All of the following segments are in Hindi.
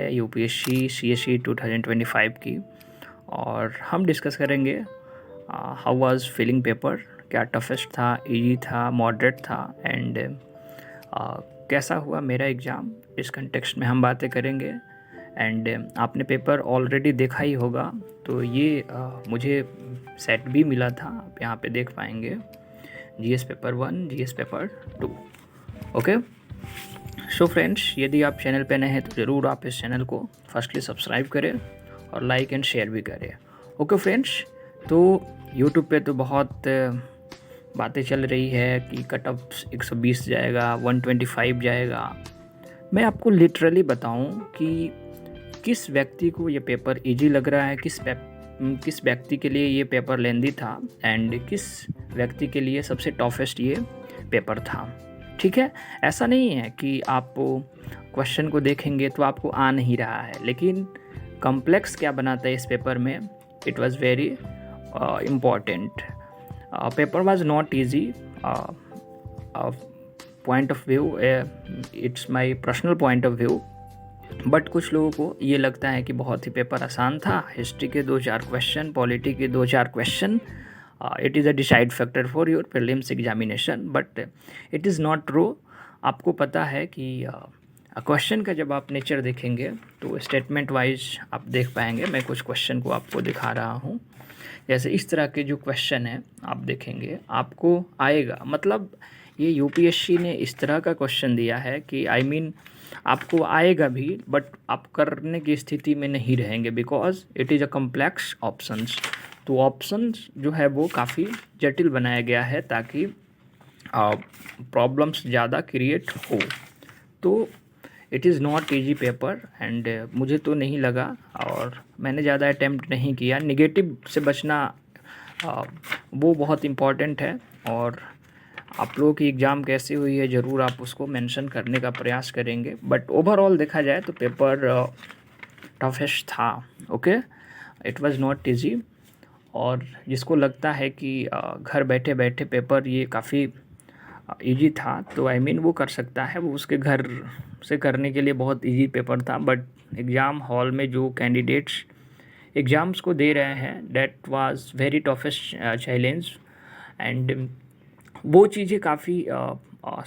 यूपीएससी सीएसई 2025 की। और हम डिस्कस करेंगे हाउ वाज फीलिंग पेपर, क्या टफेस्ट था, इजी था, मॉडरेट था, एंड कैसा हुआ मेरा एग्ज़ाम। इस कंटेक्स्ट में हम बातें करेंगे। एंड आपने पेपर ऑलरेडी देखा ही होगा, तो ये मुझे सेट भी मिला था, आप यहाँ पे देख पाएंगे, GS paper 1, GS paper 2। Okay, so friends, यदि आप चैनल पे नए हैं तो ज़रूर आप इस चैनल को फर्स्टली सब्सक्राइब करें और लाइक एंड शेयर भी करें। ओके फ्रेंड्स, तो यूट्यूब पे तो बहुत बातें चल रही है कि कट ऑफ 120 जाएगा, 125 जाएगा। मैं आपको लिटरली बताऊं कि किस व्यक्ति को ये पेपर इजी लग रहा है, किस व्यक्ति के लिए ये पेपर लेंदी था, एंड किस व्यक्ति के लिए सबसे टफेस्ट ये पेपर था। ठीक है, ऐसा नहीं है कि आप क्वेश्चन को देखेंगे तो आपको आ नहीं रहा है, लेकिन कॉम्प्लेक्स क्या बनाता है इस पेपर में, it was very important. Paper was not easy point of view, it's my personal point of view, but कुछ लोगों को ये लगता है कि बहुत ही पेपर आसान था। हिस्ट्री के 2-4 क्वेश्चन, पॉलिटी के 2-4 question, it is a decide factor for your prelims examination, but it is not true. आपको पता है कि क्वेश्चन का जब आप नेचर देखेंगे तो स्टेटमेंट वाइज आप देख पाएंगे। मैं कुछ क्वेश्चन को आपको दिखा रहा हूँ। जैसे इस तरह के जो क्वेश्चन है आप देखेंगे, आपको आएगा, मतलब ये यूपीएससी ने इस तरह का क्वेश्चन दिया है कि आपको आएगा भी, बट आप करने की स्थिति में नहीं रहेंगे, because it is a complex options. तो ऑप्शंस जो है वो काफ़ी जटिल बनाया गया है ताकि प्रॉब्लम्स ज़्यादा क्रिएट हो। तो it is not easy paper, and मुझे तो नहीं लगा, और मैंने ज़्यादा अटैम्प्ट नहीं किया। नेगेटिव से बचना वो बहुत इम्पॉर्टेंट है, और आप लोगों की एग्ज़ाम कैसी हुई है ज़रूर आप उसको मेंशन करने का प्रयास करेंगे। बट ओवरऑल देखा जाए तो पेपर टफेस्ट था। Okay, it was not easy. और जिसको लगता है कि घर बैठे बैठे पेपर ये काफ़ी इजी था, तो वो कर सकता है, वो उसके घर से करने के लिए बहुत इजी पेपर था। बट एग्ज़ाम हॉल में जो कैंडिडेट्स एग्ज़ाम्स को दे रहे हैं, that was very toughest challenge. And वो चीज़ें काफ़ी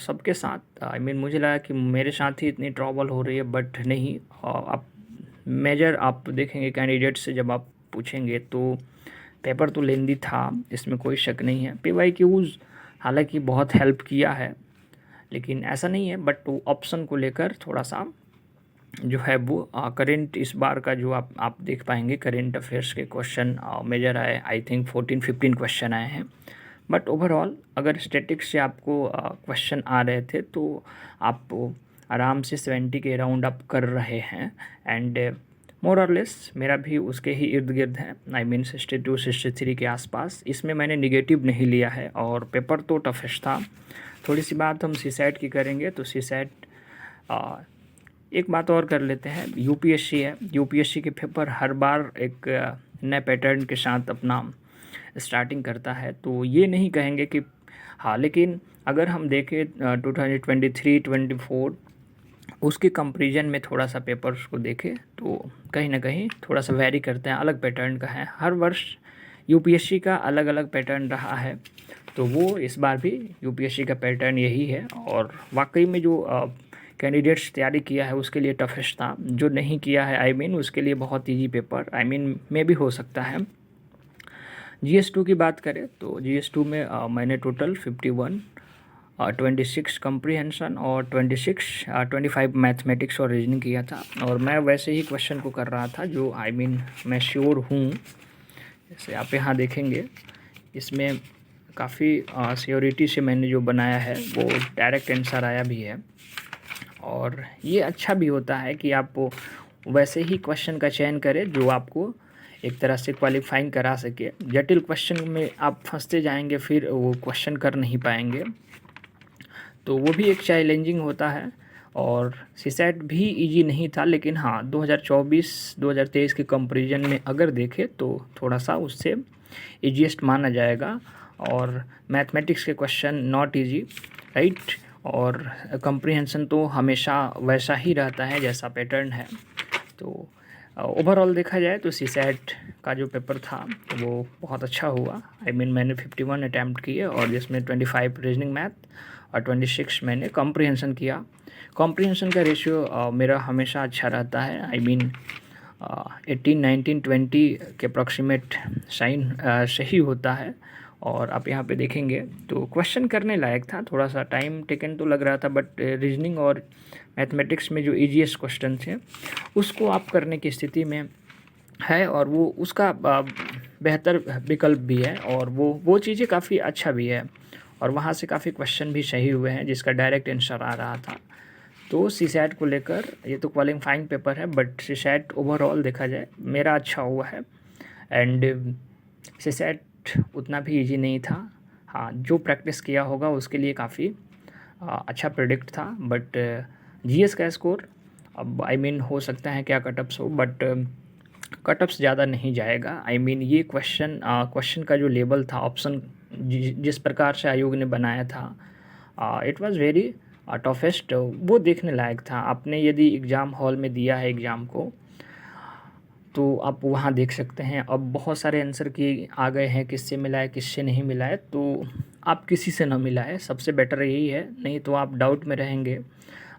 सबके साथ, मुझे लगा कि मेरे साथ ही इतनी ट्रबल हो रही है, बट नहीं। आप मेजर आप देखेंगे कैंडिडेट से जब आप पूछेंगे तो पेपर तो लेंदी था, इसमें कोई शक नहीं है। PYQs हालांकि बहुत हेल्प किया है, लेकिन ऐसा नहीं है, बट वो ऑप्शन को लेकर थोड़ा सा जो है वो करेंट इस बार का जो आप देख पाएंगे, करेंट अफेयर्स के क्वेश्चन मेजर आए, आई थिंक 14-15 क्वेश्चन आए हैं। बट ओवरऑल अगर स्टैटिक्स से आपको क्वेश्चन आ रहे थे तो आप आराम से 70 के अराउंड आप कर रहे हैं। एंड मोर और लेस मेरा भी उसके ही इर्द गिर्द है, 62-63 के आसपास। इसमें मैंने निगेटिव नहीं लिया है, और पेपर तो टफेस्ट था। थोड़ी सी बात हम सीसैट की करेंगे, तो सीसैट एक बात और कर लेते हैं। यूपीएससी है, यूपीएससी के पेपर हर बार एक नए पैटर्न के साथ अपना स्टार्टिंग करता है, तो ये नहीं कहेंगे कि हाँ, लेकिन अगर हम देखें 2023-24 उसके कंपैरिजन में थोड़ा सा पेपर्स को देखें तो कहीं ना कहीं थोड़ा सा वेरी करते हैं, अलग पैटर्न का है। हर वर्ष यूपीएससी का अलग अलग पैटर्न रहा है, तो वो इस बार भी यूपीएससी का पैटर्न यही है। और वाकई में जो कैंडिडेट्स तैयारी किया है उसके लिए टफेस्ट था, जो नहीं किया है उसके लिए बहुत ईजी पेपर में भी हो सकता है। GS2 की बात करें तो GS2 में मैंने टोटल 51, 26 कम्प्रीहेंशन और 25 मैथमेटिक्स और रीजनिंग किया था। और मैं वैसे ही क्वेश्चन को कर रहा था जो मैं श्योर हूँ। जैसे आप यहाँ देखेंगे, इसमें काफ़ी श्योरिटी से मैंने जो बनाया है वो डायरेक्ट आंसर आया भी है। और ये अच्छा भी होता है कि आप वैसे ही क्वेश्चन का चयन करें जो आपको एक तरह से क्वालिफाइंग करा सके। जटिल क्वेश्चन में आप फंसते जाएंगे, फिर वो क्वेश्चन कर नहीं पाएंगे, तो वो भी एक चैलेंजिंग होता है। और सीसैट भी इजी नहीं था, लेकिन हाँ 2024-2023 के कंपैरिजन में अगर देखें तो थोड़ा सा उससे ईजीएस्ट माना जाएगा। और मैथमेटिक्स के क्वेश्चन नॉट इजी, राइट। और कंप्रीहेंशन तो हमेशा वैसा ही रहता है जैसा पैटर्न है। तो ओवरऑल देखा जाए तो सीसैट का जो पेपर था वो बहुत अच्छा हुआ। मैंने 51 अटैम्प्ट किए और जिसमें 25 रीजनिंग मैथ और 26 मैंने कॉम्प्रिहेंशन किया। कॉम्प्रिहेंशन का रेशियो मेरा हमेशा अच्छा रहता है। 18, 19, 20 के अप्रॉक्सीमेट साइन सही होता है। और आप यहाँ पे देखेंगे तो क्वेश्चन करने लायक था, थोड़ा सा टाइम टेकन तो लग रहा था, बट रीजनिंग और मैथमेटिक्स में जो ईजीएस्ट क्वेश्चन थे उसको आप करने की स्थिति में है और वो उसका बेहतर विकल्प भी है और वो चीज़ें काफ़ी अच्छा भी है और वहाँ से काफ़ी क्वेश्चन भी सही हुए हैं जिसका डायरेक्ट आंसर आ रहा था। तो सीसैट को लेकर ये तो क्वालिफाइंग पेपर है, बट सीसैट ओवरऑल देखा जाए मेरा अच्छा हुआ है। एंड सीसैट उतना भी इजी नहीं था। हाँ, जो प्रैक्टिस किया होगा उसके लिए काफ़ी अच्छा प्रेडिक्ट था। बट जीएस का स्कोर अब हो सकता है क्या कटअप्स हो, बट कटअप्स ज़्यादा नहीं जाएगा। ये क्वेश्चन का जो लेवल था, ऑप्शन जिस प्रकार से आयोग ने बनाया था, इट वाज वेरी टफेस्ट। वो देखने लायक था। आपने यदि एग्ज़ाम हॉल में दिया है एग्ज़ाम को तो आप वहाँ देख सकते हैं। अब बहुत सारे आंसर किए आ गए हैं, किससे मिला है किससे नहीं मिला है, तो आप किसी से ना मिला है, सबसे बेटर यही है। नहीं तो आप डाउट में रहेंगे।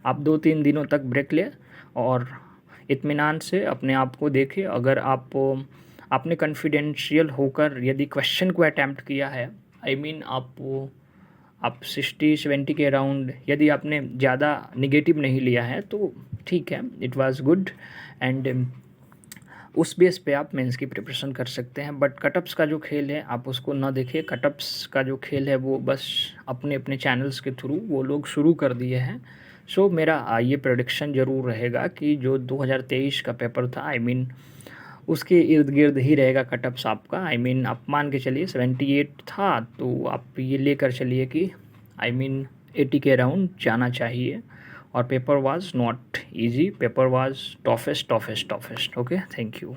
आप 2-3 दिनों तक ब्रेक लें और इत्मीनान से अपने आप को देखें। अगर आपने कॉन्फिडेंशियल होकर यदि क्वेश्चन को अटैम्प्ट किया है, आप 60-70 के अराउंड यदि आपने ज़्यादा निगेटिव नहीं लिया है तो ठीक है, इट वाज गुड। एंड उस बेस पे आप मेंस की प्रिपरेशन कर सकते हैं। बट कटअप्स का जो खेल है आप उसको ना देखिए। कटअप्स का जो खेल है वो बस अपने अपने चैनल्स के थ्रू वो लोग शुरू कर दिए हैं। सो मेरा ये प्रेडिक्शन ज़रूर रहेगा कि जो 2023 का पेपर था, उसके इर्द गिर्द ही रहेगा कटअप्स आपका। आप मान के चलिए 78 था, तो आप ये लेकर चलिए कि 80 के अराउंड जाना चाहिए। और paper was not easy, paper was toughest. Okay, thank you.